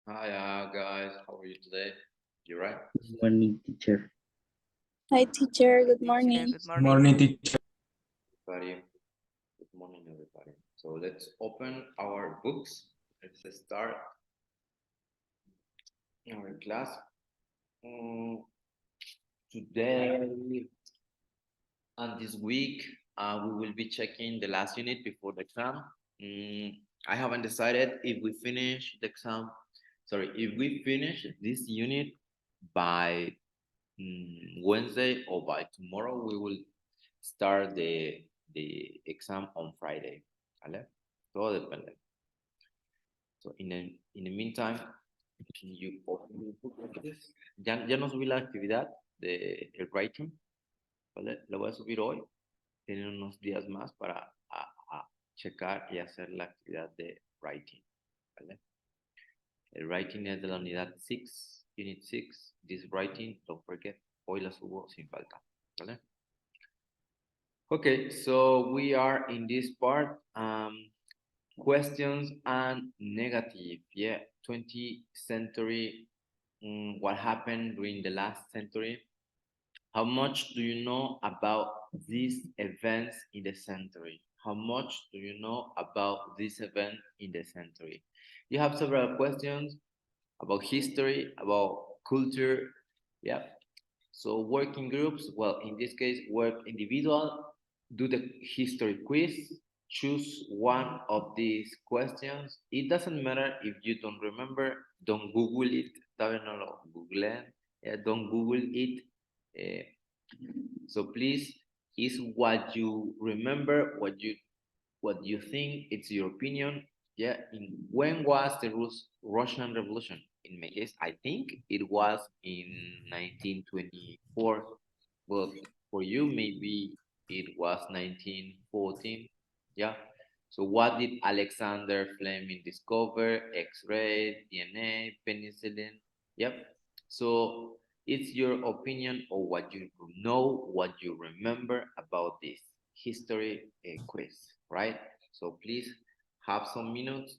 Hi, guys. How are you today? You right? Good morning, teacher. Hi, teacher. Good Teacher, morning. good Good morning. morning, teacher. Everybody. Good morning, everybody. So let's open our books. Let's start our class. Today and this week, we will be checking the last unit before the exam. I haven't decided if we finish the exam. Sorry, if we finish this unit by Wednesday or by tomorrow, we will start the exam on Friday. ¿Vale? Todo depende. So in the meantime, can you open the book like this? Ya no subí la actividad de el writing, ¿vale? La voy a subir hoy. Tienen unos días más para a checar y hacer la actividad de writing, ¿vale? El writing es de la unidad 6, unit 6. This writing, don't forget, hoy la subo sin falta, ¿vale? Okay, so we are in this part. Questions and negative. Yeah, 20th century. What happened during the last century? How much do you know about these events in the century? How much do you know about this event in the century? You have several questions about history, about culture. Yeah. So working groups, well, in this case, work individual, do the history quiz, choose one of these questions. It doesn't matter if you don't remember, don't Google it. Todavía no lo googleen. Don't Google it. Eh, so please, is what you remember, what you think, it's your opinion. Yeah, when was the Russian Revolution? In my case, I think it was in 1924. Well, for you, maybe it was 1914. Yeah. So what did Alexander Fleming discover? X-ray, DNA, penicillin. Yep. So it's your opinion or what you know, what you remember about this history quiz, right? So please have some minutes,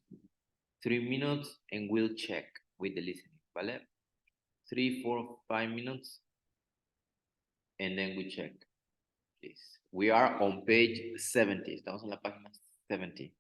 3 minutes, and we'll check with the listening, ¿vale? 3, 4, 5 minutes, and then we check, please. We are on page 70. Estamos en la página 70.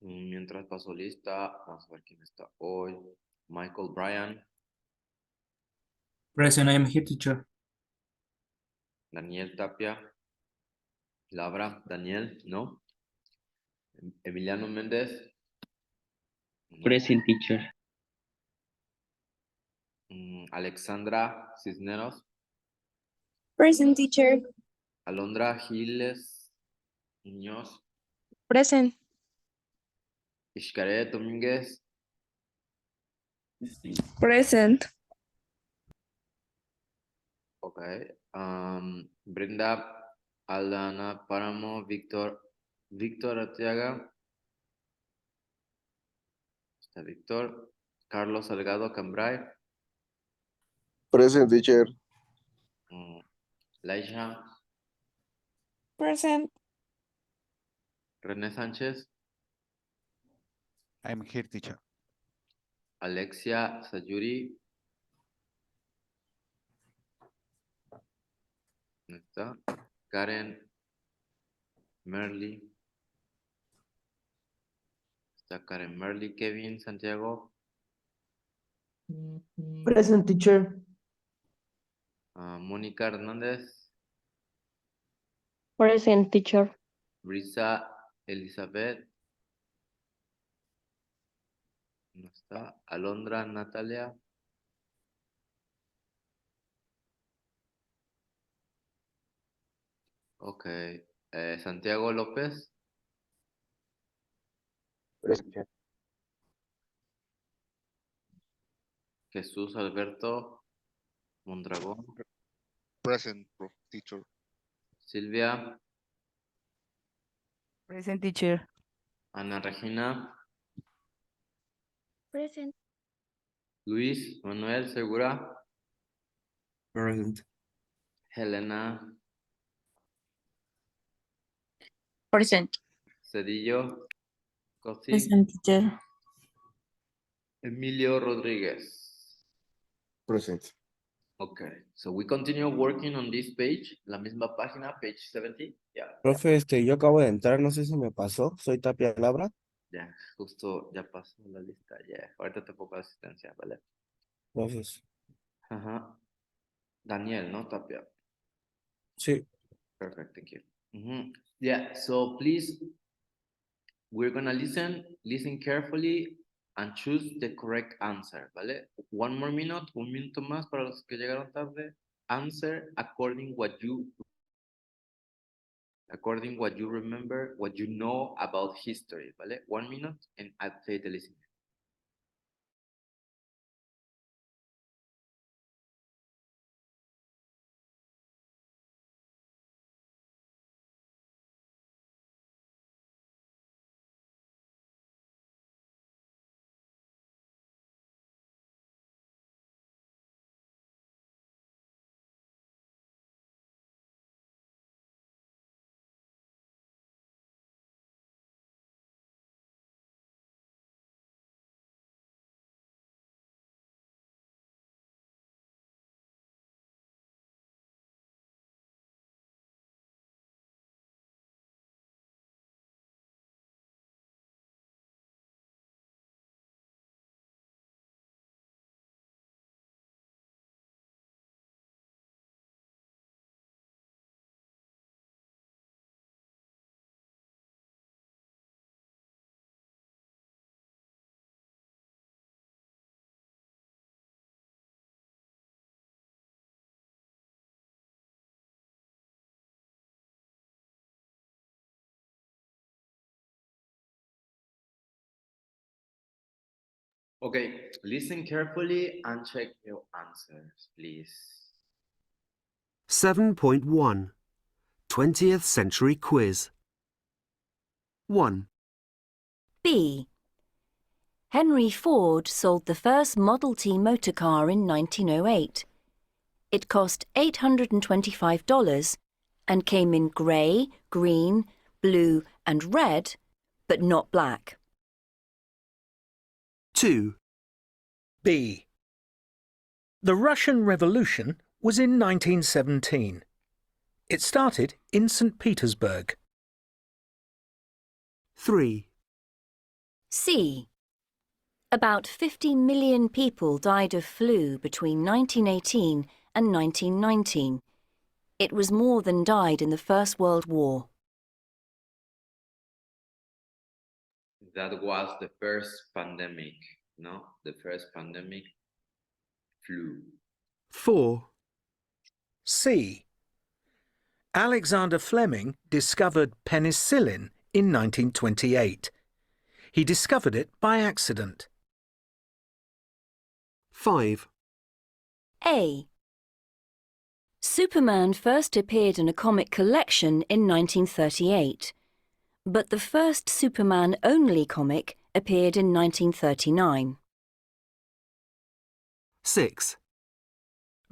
Mientras paso lista, vamos a ver quién está hoy. Michael Bryan, Present, I am here, teacher. Daniel Tapia, Labra, Daniel, ¿no? Emiliano Méndez, no. Present, teacher. Alexandra Cisneros, Present, teacher. Alondra Giles Muñoz, Present. Iscaret Domínguez, Present. okay. Brenda Aldana Páramo, Víctor Arteaga, está Víctor, Carlos Salgado Cambrai, Present, teacher. Laisha, Present. René Sánchez, I'm here, teacher. Alexia Sayuri, ¿dónde está? Karen Merly, está Karen Merly, Kevin Santiago, Present, teacher. Mónica Hernández, Present, teacher. Brisa Elizabeth. No está. Alondra Natalia. Ok. Santiago López. Present. Jesús Alberto Mondragón. Present, teacher. Silvia. Present, teacher. Ana Regina. Present. Luis Manuel Segura. Present. Helena Present. Cedillo. Cosi. Present, teacher. Emilio Rodríguez. Present. Okay, so we continue working on this page, la misma página, page 70. Yeah, Profe, yo acabo de entrar, no sé si me pasó, soy Tapia Labra. ya, justo ya pasó la lista, ya. Ahorita te pongo asistencia, ¿vale? Entonces, Ajá. Daniel, ¿no? Tapia. sí, Perfect, thank you. Yeah, so please, we're gonna listen carefully and choose the correct answer, ¿vale? One more minute, un minuto más para los que llegaron tarde. Answer according what you remember, what you know about history, ¿vale? 1 minute and I'll say the listening. Okay, listen carefully and check your answers, please. 7.1 20th Century Quiz 1. B. Henry Ford sold the first Model T motor car in 1908. It cost $825 and came in grey, green, blue and red, but not black. 2. B. The Russian Revolution was in 1917. It started in St. Petersburg. 3. C. About 50 million people died of flu between 1918 and 1919. It was more than died in the First World War. That was the first pandemic, no? The first pandemic, flu. 4. C. Alexander Fleming discovered penicillin in 1928. He discovered it by accident. 5. A. Superman first appeared in a comic collection in 1938, but the first Superman-only comic appeared in 1939. 6.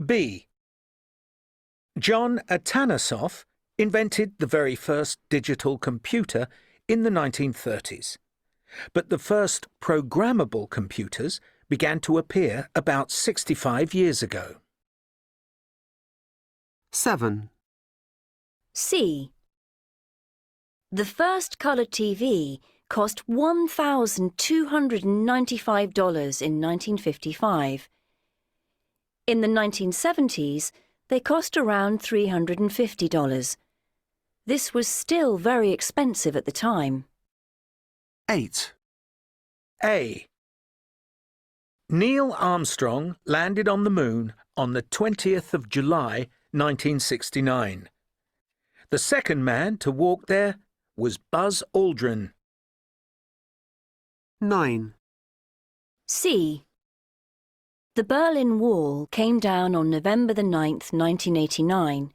B. John Atanasoff invented the very first digital computer in the 1930s, but the first programmable computers began to appear about 65 years ago. 7. C. The first colour TV cost $1,295 in 1955 In the 1970s, they cost around $350. This was still very expensive at the time. 8. A. Neil Armstrong landed on the moon on the 20th of July 1969. The second man to walk there was Buzz Aldrin. 9. C. The Berlin Wall came down on November the 9th, 1989.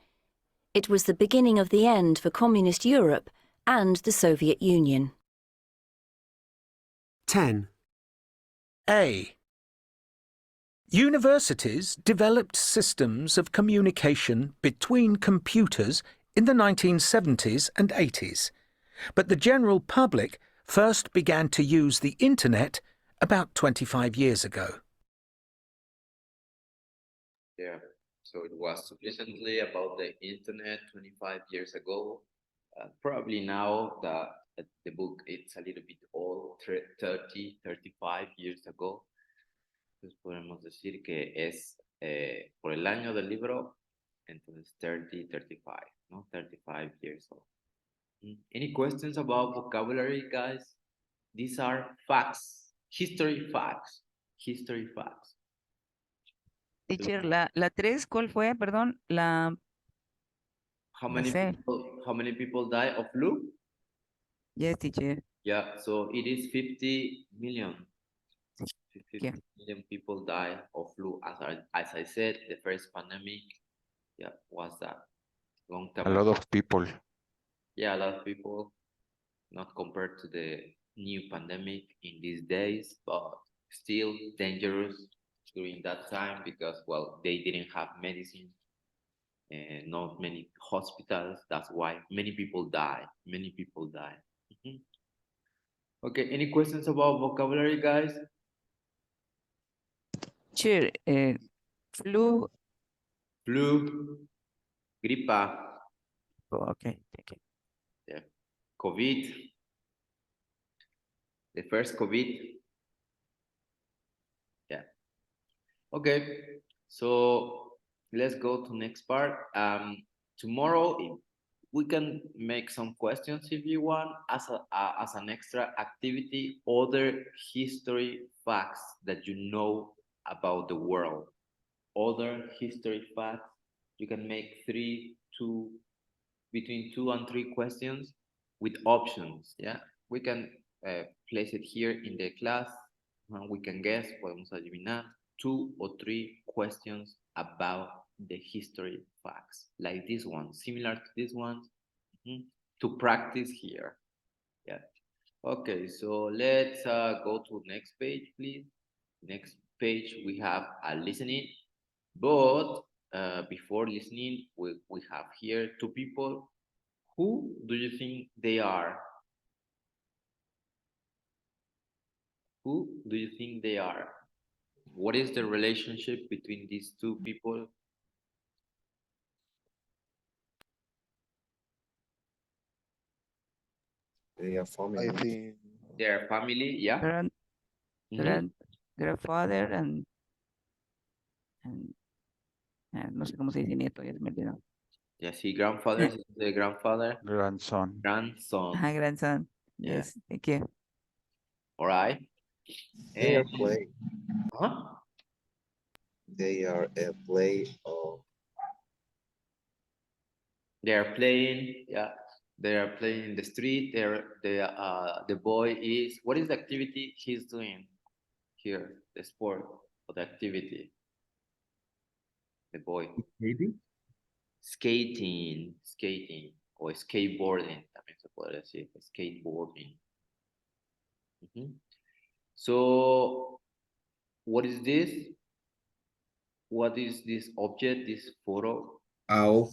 It was the beginning of the end for Communist Europe and the Soviet Union. 10. A. Universities developed systems of communication between computers in the 1970s and 80s, but the general public first began to use the Internet about 25 years ago. Yeah, so it was sufficiently about the internet 25 years ago. Probably now the book it's a little bit old, 30, 35 years ago. Entonces podemos decir que es por el año del libro, entonces 30, 35, ¿no? 35 years old. Any questions about vocabulary, guys? These are facts, history facts, history facts. Teacher, la 3, ¿cuál fue? Perdón, How No many sé. people, how many people die of flu? Yes, teacher. Yeah, so it is 50 million. 50 Yeah. million people die of flu. As I said, the first pandemic, yeah, was that long time A lot of people. Yeah, a lot of people, not compared to the new pandemic in these days, but still dangerous during that time because, well, they didn't have medicine and not many hospitals. That's why many people die. Many people die. Okay, any questions about vocabulary, guys? Teacher, flu. Flu, gripa, Oh, okay, thank you. yeah, COVID, the first COVID. Yeah. Okay, so let's go to next part. Tomorrow we can make some questions if you want as an extra activity, other history facts that you know about the world. Other history facts, you can make between 2 and 3 questions with options. Yeah, we can place it here in the class. We can guess, podemos adivinar 2 or 3 questions about the history facts, like this one, similar to this one, to practice here. Yeah. Okay, so let's go to next page, please. Next page, we have a listening, but before listening, we have here 2 people. Who do you think they are? Who do you think they are? What is the relationship between these 2 people? They are I family. think Their family, yeah? Grandfather and no sé cómo se dice nieto, ya se me olvidó. Yeah, see, grandfather, the grandfather, grandson. grandson. Grandson. Yeah. Yes, thank you. All right. They are And, play. huh? They are a play of They are playing, yeah. They are playing in the street. The boy is, what is the activity he's doing here? The sport or the activity? The boy. maybe. Skating o skateboarding, también se podría decir, skateboarding. So, what is this? What is this object, this photo?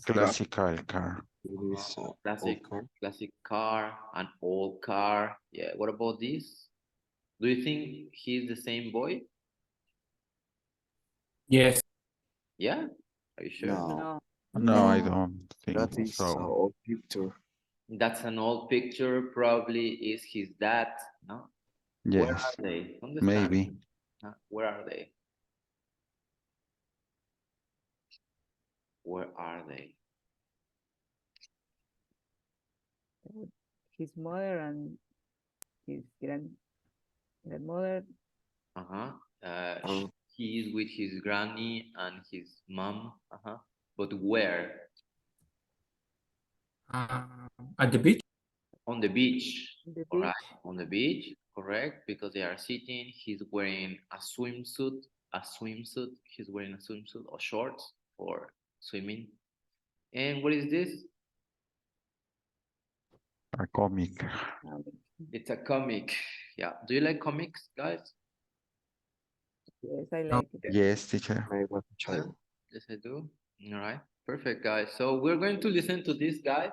Classical car. It is Classic, old car. classic car, an old car. Yeah, what about this? Do you think he's the same boy? Yes. Yeah? Are you sure? No, No, I No. don't think that is so. old picture. That's an old picture. Probably is his dad, no? Where Yes, are they? ¿Dónde están? maybe. Where are they? Where are they? His mother and his grandmother. Uh-huh. Um, He is with his granny and his mom. Uh-huh. But where? At the beach. On the beach. The All right. beach. On the beach, correct? Because they are sitting. He's wearing a swimsuit. A swimsuit. He's wearing a swimsuit or shorts for swimming. And what is this? A comic. It's a comic. Yeah. Do you like comics, guys? Yes, I like it. Yes, teacher. I was a child. Yes, I do. All right. Perfect, guys. So we're going to listen to these guys.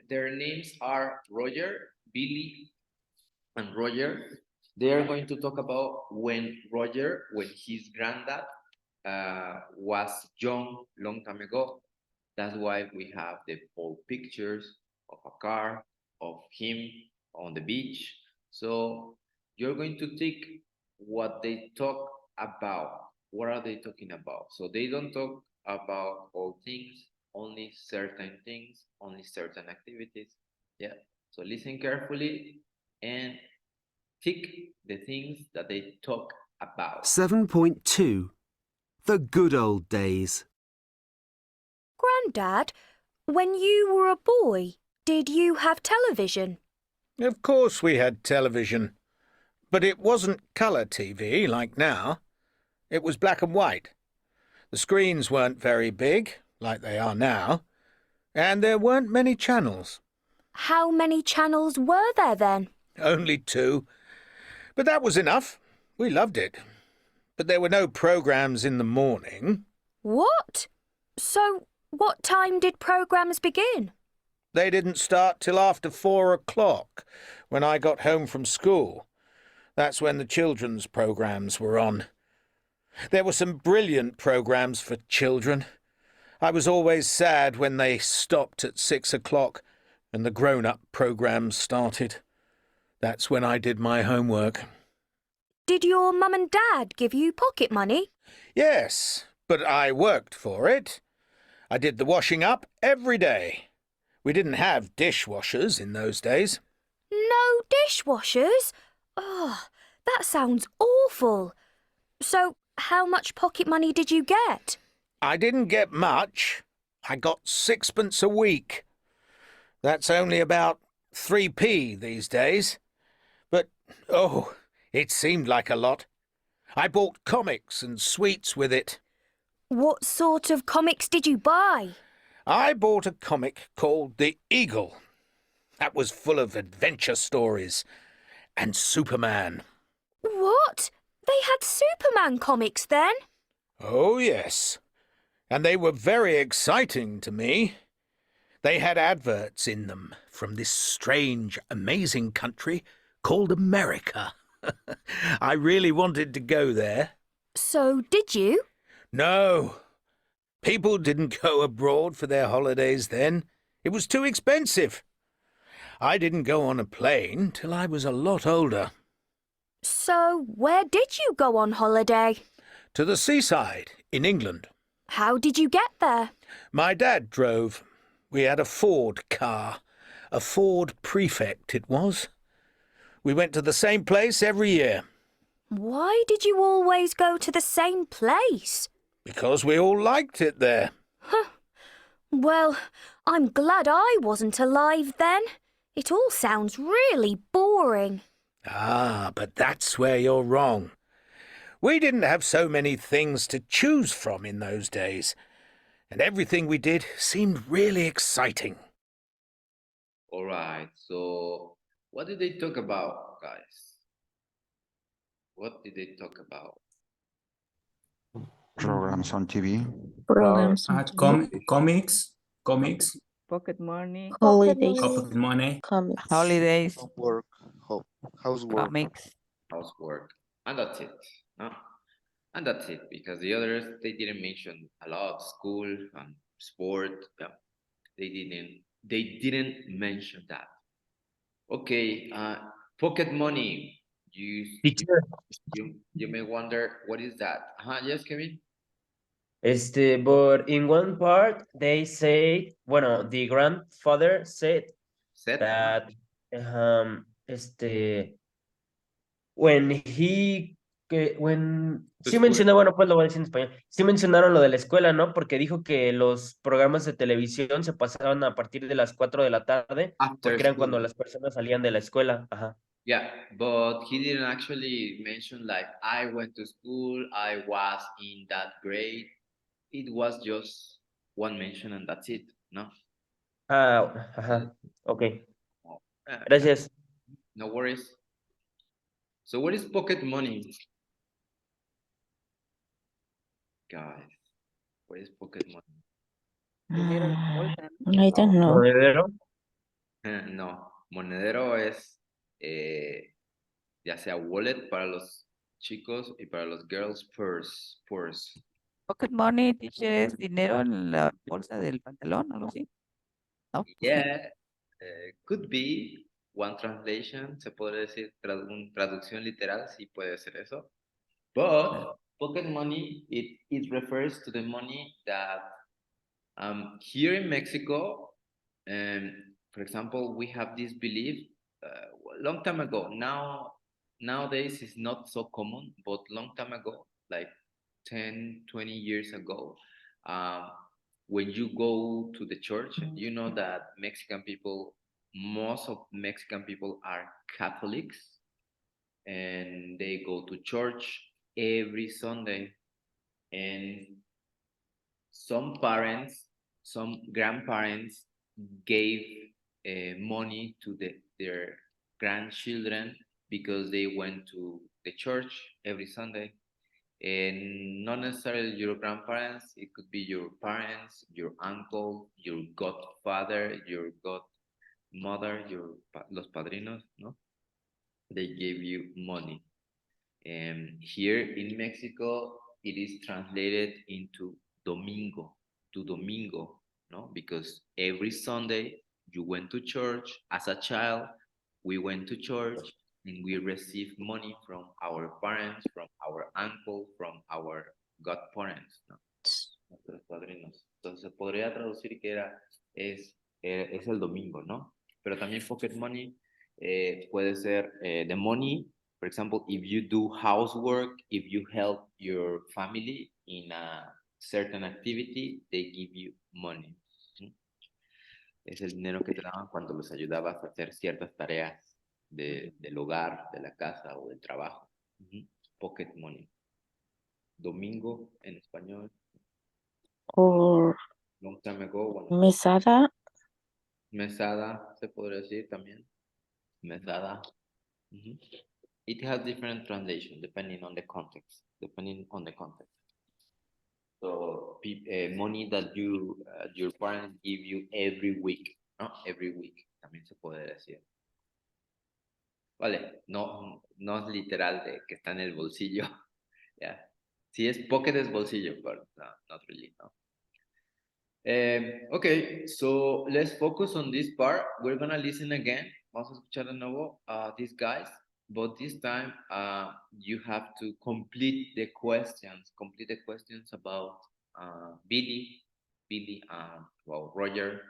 Their names are Roger, Billy, and Roger. They are going to talk about when his granddad was young, long time ago. That's why we have the old pictures of a car, of him on the beach. So you're going to take what they talk about. What are they talking about? So they don't talk about all things, only certain things, only certain activities. Yeah. So listen carefully and pick the things that they talk about. 7.2. The good old days. Grandad, when you were a boy, did you have television? Of course we had television. But it wasn't colour TV like now. It was black and white. The screens weren't very big, like they are now, and there weren't many channels. How many channels were there then? Only 2. But that was enough. We loved it. But there were no programmes in the morning. What? So, what time did programmes begin? They didn't start till after 4 o'clock, when I got home from school. That's when the children's programmes were on. There were some brilliant programmes for children. I was always sad when they stopped at 6 o'clock and the grown-up programmes started. That's when I did my homework. Did your mum and dad give you pocket money? Yes, but I worked for it. I did the washing up every day. We didn't have dishwashers in those days. No dishwashers? Oh, that sounds awful. So, how much pocket money did you get? I didn't get much. I got 6pence a week. That's only about 3p these days. But, oh, it seemed like a lot. I bought comics and sweets with it. What sort of comics did you buy? I bought a comic called The Eagle. That was full of adventure stories. And Superman. What? They had Superman comics then? Oh, yes. And they were very exciting to me. They had adverts in them from this strange, amazing country called America. I really wanted to go there. So, did you? No. People didn't go abroad for their holidays then. It was too expensive. I didn't go on a plane till I was a lot older. So, where did you go on holiday? To the seaside in England. How did you get there? My dad drove. We had a Ford car. A Ford Prefect it was. We went to the same place every year. Why did you always go to the same place? Because we all liked it there. Well, I'm glad I wasn't alive then. It all sounds really boring. Ah, but that's where you're wrong. We didn't have so many things to choose from in those days, and everything we did seemed really exciting. All right. So what did they talk about, guys? What did they talk about? Programs on TV. Programs. Comics. Pocket money. Holidays. Pocket money. Comics. Holidays. Homework. Housework. Comics. Housework. And that's it. No? And that's it, because the others, they didn't mention a lot. School and sport. Yeah. They didn't mention that. Okay, pocket money. You may wonder, what is that? Yes, Kevin? But in one part, they say, bueno, the grandfather said Set. that, when To sí school. mencionó, bueno, pues lo voy a decir en español, sí mencionaron lo de la escuela, ¿no? Porque dijo que los programas de televisión se pasaban a partir de las 4 de la tarde, After porque eran school. cuando las personas salían de la escuela, ajá. Yeah, but he didn't actually mention like I went to school, I was in that grade. It was just one mention and that's it, no? Ah, ajá, ok, Yeah, gracias. no worries. So what is pocket money? Guys, what is pocket money? Dinero en bolsa, ¿no? I don't know. ¿Monedero? No, monedero es ya sea wallet para los chicos y para los girls, purse. Pocket money, teacher, es dinero en la bolsa del pantalón, algo así. ¿No? Yeah, could be one translation, se puede decir traducción literal, sí puede ser eso. But pocket money, it refers to the money that here in Mexico, for example, we have this belief a long time ago. Nowadays it's not so common, but long time ago, like 10, 20 years ago, when you go to the church, you know that most of Mexican people are Catholics and they go to church every Sunday. And some parents, some grandparents gave money to their grandchildren because they went to the church every Sunday. And not necessarily your grandparents, it could be your parents, your uncle, your godfather, your godmother, los padrinos, no? They gave you money. And here in Mexico, it is translated into domingo, to domingo, no? Because every Sunday you went to church as a child, we went to church and we received money from our parents, from our uncle, from our godparents, ¿no? Nuestros padrinos. Entonces se podría traducir que es el domingo, ¿no? Pero también pocket money puede ser the money. For example, if you do housework, if you help your family in a certain activity, they give you money. Es el dinero que te daban cuando los ayudabas a hacer ciertas tareas del hogar, de la casa o del trabajo. Pocket money. Domingo en español. Or Long time ago. Bueno, mesada. mesada se podría decir también. Mesada. It has different translation depending on the context. So money that your parents give you every week, ¿no? Every week también se puede decir. Vale, no es literal de que está en el bolsillo. Yeah. Si es pocket es bolsillo, but no, not really, no. Okay, so let's focus on this part. We're gonna listen again. Vamos a escuchar de nuevo these guys, but this time you have to complete the questions about Billy, well, Roger.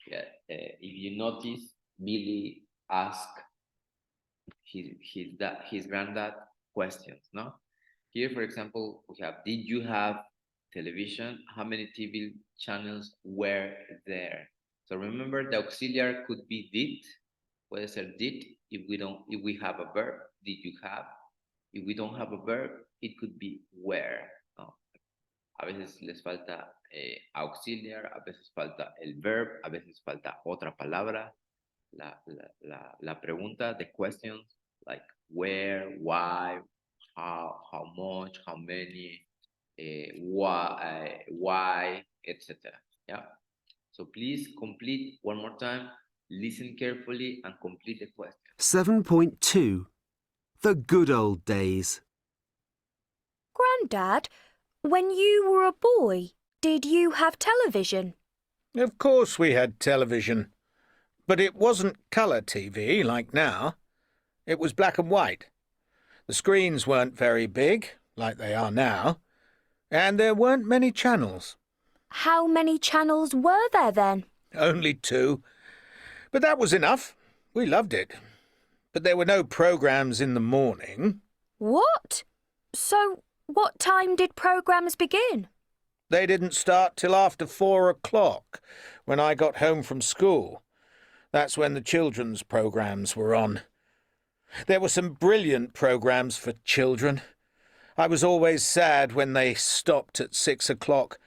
Yeah, if you notice, Billy asked his granddad questions, no? Here, for example, we have, did you have television? How many TV channels were there? So remember, the auxiliary could be did, puede ser did, if we have a verb, did you have? If we don't have a verb, it could be where, no? A veces les falta auxiliar, a veces falta el verb, a veces falta otra palabra. La pregunta, the questions, like where, why, how much, how many, why, etc. Yeah. So please complete one more time, listen carefully and complete the question. 7.2. The good old days. Grandad, when you were a boy, did you have television? Of course we had television. But it wasn't colour TV like now. It was black and white. The screens weren't very big, like they are now. And there weren't many channels. How many channels were there then? Only 2. But that was enough. We loved it. But there were no programmes in the morning. What? So, what time did programmes begin? They didn't start till after 4 o'clock, when I got home from school. That's when the children's programmes were on. There were some brilliant programmes for children. I was always sad when they stopped at 6 o'clock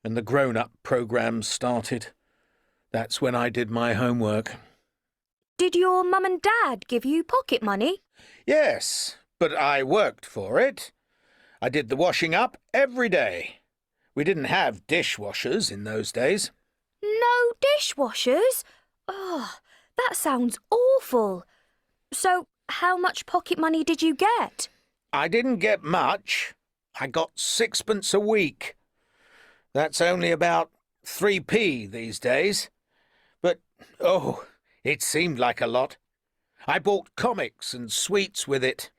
and the grown-up programmes started. That's when I did my homework. Did your mum and dad give you pocket money? Yes, but I worked for it. I did the washing up every day. We didn't have dishwashers in those days. No dishwashers? Oh, that sounds awful. So, how much pocket money did you get? I didn't get much. I got 6pence a week. That's only about 3p these days. But, oh, it seemed like a lot. I bought comics and sweets with it.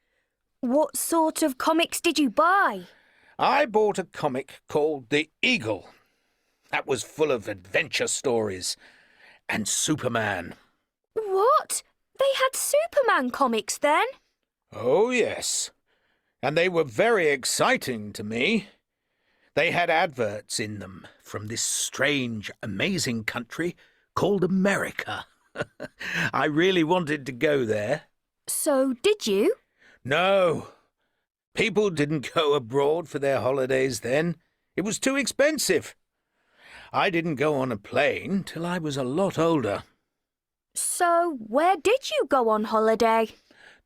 What sort of comics did you buy? I bought a comic called The Eagle. That was full of adventure stories. And Superman. What? They had Superman comics then? Oh, yes. And they were very exciting to me. They had adverts in them from this strange, amazing country called America. I really wanted to go there. So, did you? No. People didn't go abroad for their holidays then. It was too expensive. I didn't go on a plane till I was a lot older. So, where did you go on holiday?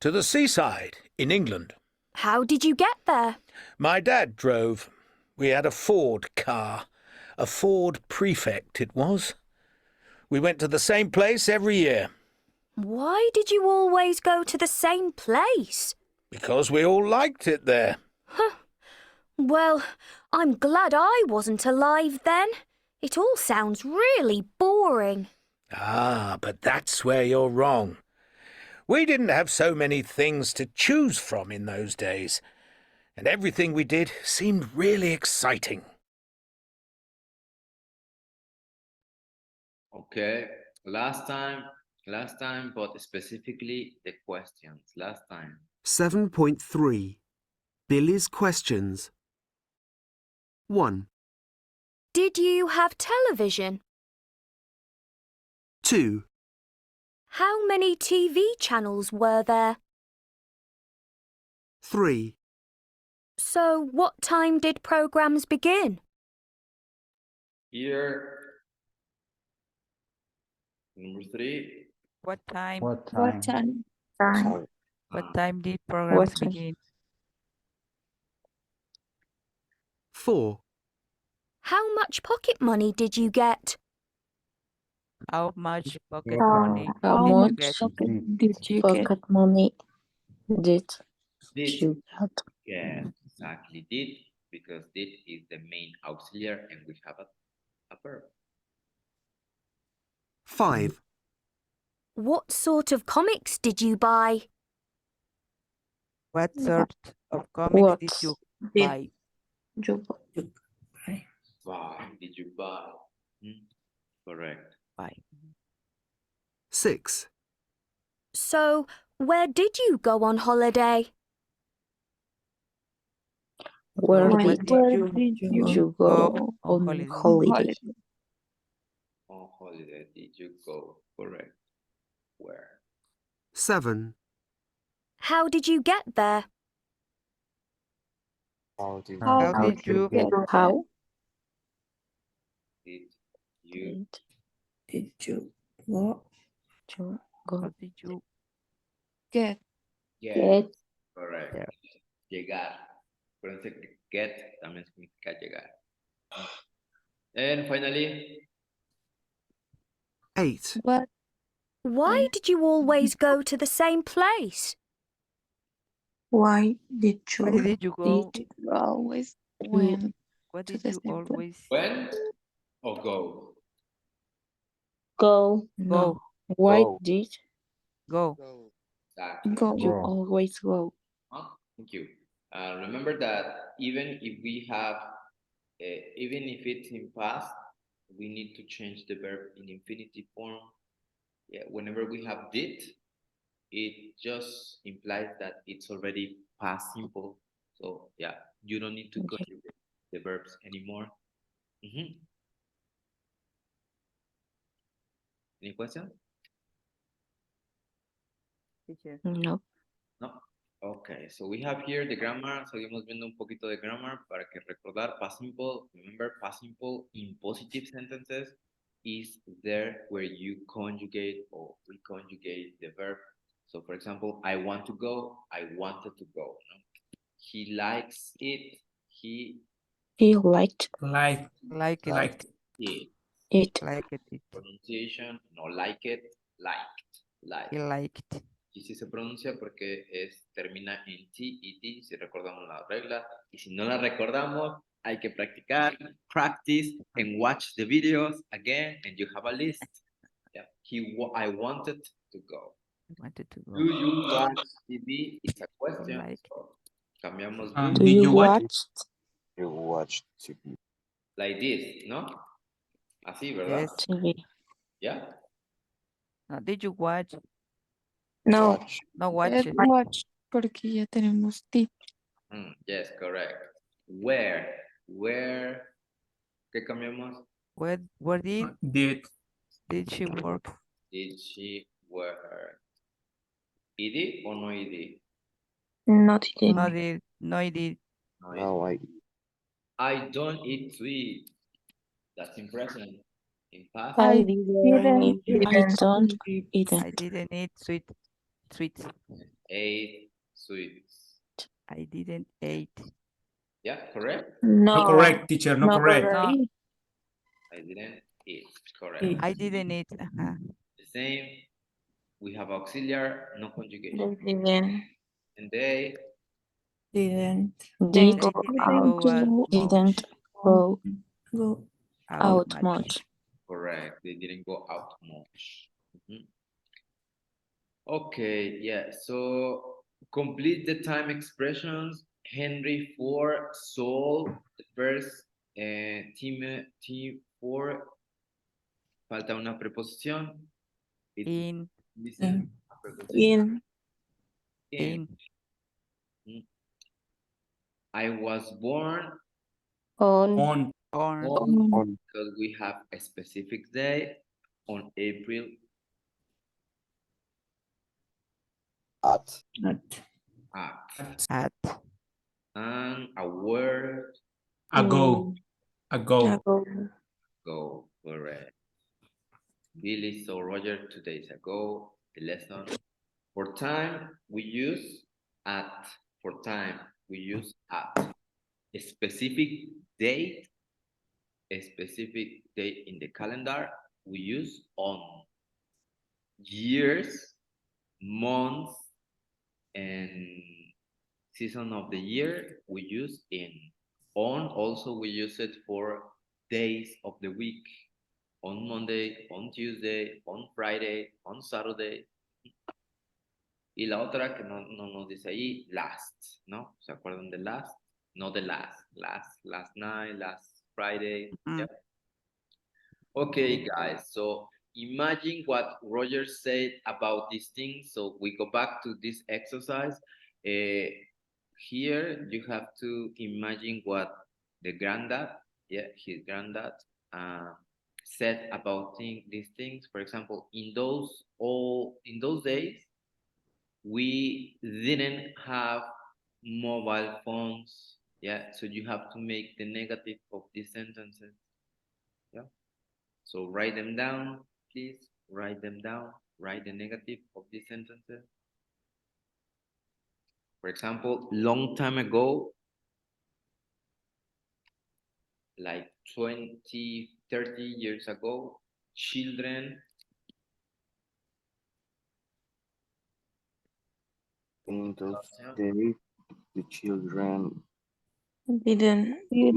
To the seaside in England. How did you get there? My dad drove. We had a Ford car. A Ford Prefect it was. We went to the same place every year. Why did you always go to the same place? Because we all liked it there. Well, I'm glad I wasn't alive then. It all sounds really boring. Ah, but that's where you're wrong. We didn't have so many things to choose from in those days, and everything we did seemed really exciting. Okay, last time, but specifically the questions. Last time. 7.3. Billy's questions. 1, Did you have television? 2, How many TV channels were there? 3, So, what time did programmes begin? Here, number 3. What time? What time? What time did programs What time? begin? 4, How much pocket money did you get? How much pocket How money how did you much get? did you get? Pocket money did Did you get? yes, exactly. Did, because did is the main auxiliary and we have a verb. 5, What sort of comics did you buy? What sort of comics What did you did buy? you Why did you buy? Correct. Buy. 6, So, where did you go on holiday? Where Where did did you go go on on holiday? holiday? On holiday did you go? Correct. Where? 7, How did you get there? How did How did you How Did you did you go? how did you get? Get Correct. there? Llegar. Acuérdense que get también significa llegar. And finally, 8, Why did you always go to the same place? Why did Where did you go? always What did you always when or go? go? go? Why Go. did Go. Exactly. you Go. always go? Thank you. Remember that even if we have even if it's in past, we need to change the verb in infinitive form. Yeah, whenever we have did, it just implies that it's already past simple. So yeah, you don't need to conjugate the verbs anymore. Any questions? No. No. Okay, so we have here the grammar. Seguimos viendo un poquito de grammar para que recordar past simple. Remember, past simple in positive sentences is there where you conjugate or reconjugate the verb. So, for example, I want to go. I wanted to go. No? He likes it. He liked Like Like it. like it. it. Like it. Pronunciation, no like it, liked, like. He liked. Y si se pronuncia porque termina en T y T, si recordamos la regla. Y si no la recordamos, hay que practicar, practice, and watch the videos again, and you have a list. Yeah. I wanted to go. I wanted to go. Do you watch TV? It's a question. Like. So, cambiamos Do Do Did you you watch? watch? You watch TV. like this, ¿no? Así, ¿verdad? Yes. TV? Yeah. No, did you watch? No. Watch. No, watch it. Watch, porque ya tenemos did. Yes, correct. Where, ¿qué cambiamos? Where Did did she work? Did she work? ¿Id o no id? Not did. No, did. No, it did. No, No, I don't eat sweet. That's in present. In past, I didn't. I don't. Didn't. I didn't eat sweets. ate sweets. I didn't eat. Yeah, correct? No. no correct, teacher, no correct. No, I didn't eat. Correct. I didn't eat. The same. We have auxiliary, no conjugation. Didn't. And they Didn't. They Did. didn't go out Out much. much. correct. They didn't go out much. Okay, yeah. So complete the time expressions. Henry Ford sold the first T4. Falta una preposición. In. Listen, preposition. In. I was born On. On because we have a specific day on April at. At. and a word ago. go correct. Billy saw Roger 2 days ago. The lesson for time we use at. For time we use at. A specific date in the calendar we use on. Years, months, and season of the year we use in. On also we use it for days of the week. On Monday, on Tuesday, on Friday, on Saturday. Y la otra que no nos dice ahí, last, ¿no? ¿Se acuerdan de last? No de last night, last Friday. Yeah. Okay, guys, so imagine what Roger said about these things. So we go back to this exercise. Here you have to imagine what the granddad, his granddad, said about these things. For example, in those days, we didn't have mobile phones. Yeah, so you have to make the negative of these sentences. Yeah. So write them down, please. Write them down. Write the negative of these sentences. For example, long time ago, like 20, 30 years ago, children In those days, the children Didn't play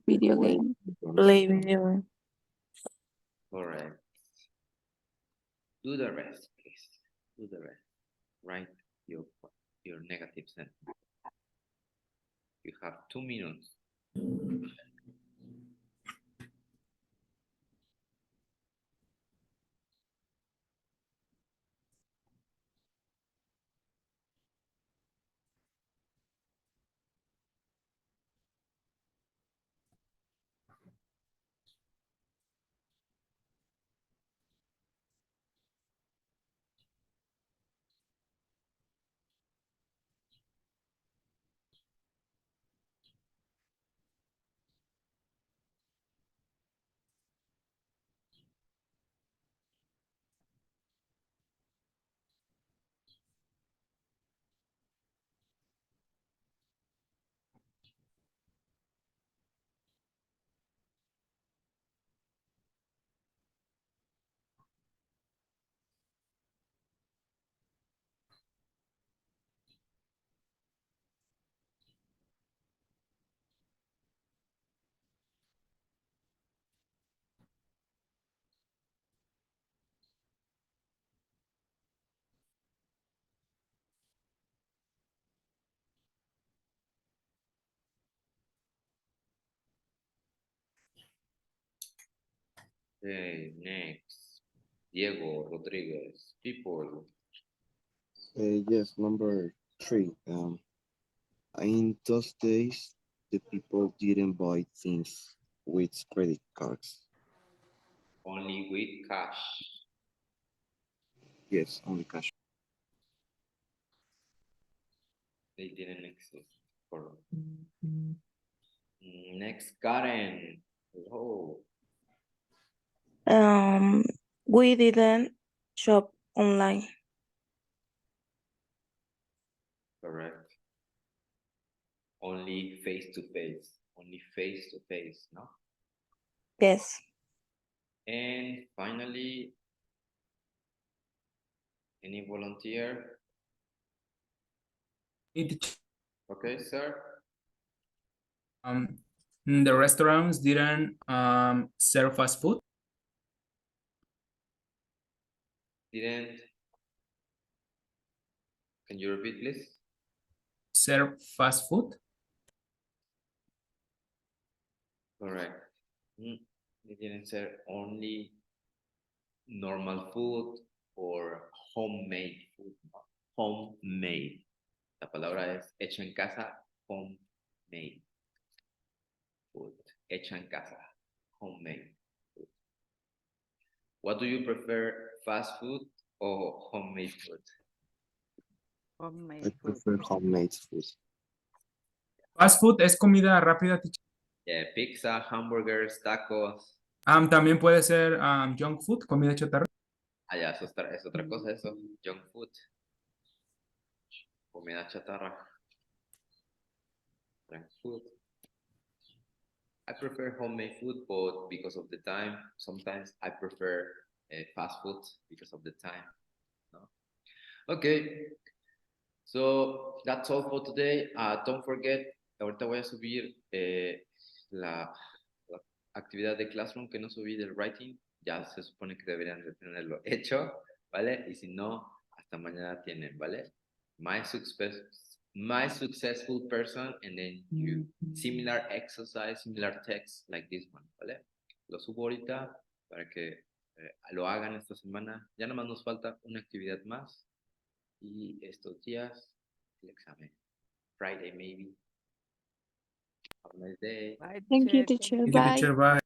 video game. Play video game. correct. Do the rest, please. Do the rest. Write your negative sentence. You have 2 minutes. Okay, next. Diego Rodriguez. People. Yes, number 3. In those days, the people didn't buy things with credit cards. Only with cash. Yes, only cash. They didn't exist. Correct. Next, Karen. Hello. We didn't shop online. Correct. Only face to face. Only face to face, no? Yes. And finally, any volunteer? Okay, sir. The restaurants didn't serve fast food. Didn't. Can you repeat, please? Serve fast food. Correct. They didn't serve only normal food or homemade food. No? Homemade. La palabra es hecho en casa, homemade food. Hecho en casa, homemade food. What do you prefer, fast food or homemade food? I prefer homemade food. Fast food es comida rápida, teacher. Yeah, pizza, hamburgers, tacos. También puede ser junk food, comida chatarra. Ah, ya, eso es otra cosa, eso. Junk food. Comida chatarra. Junk food. I prefer homemade food, but because of the time, sometimes I prefer fast food because of the time. No? Okay, so that's all for today. Don't forget, ahorita voy a subir la actividad de Classroom que no subí del writing. Ya se supone que deberían de tenerlo hecho, ¿vale? Y si no, hasta mañana tienen, ¿vale? My successful person, and then you similar exercise, similar text like this one, ¿vale? Lo subo ahorita para que lo hagan esta semana. Ya nada más nos falta una actividad más y estos días el examen. Friday maybe. Have a nice day. Thank you, teacher. Thank you, Bye. teacher. Bye.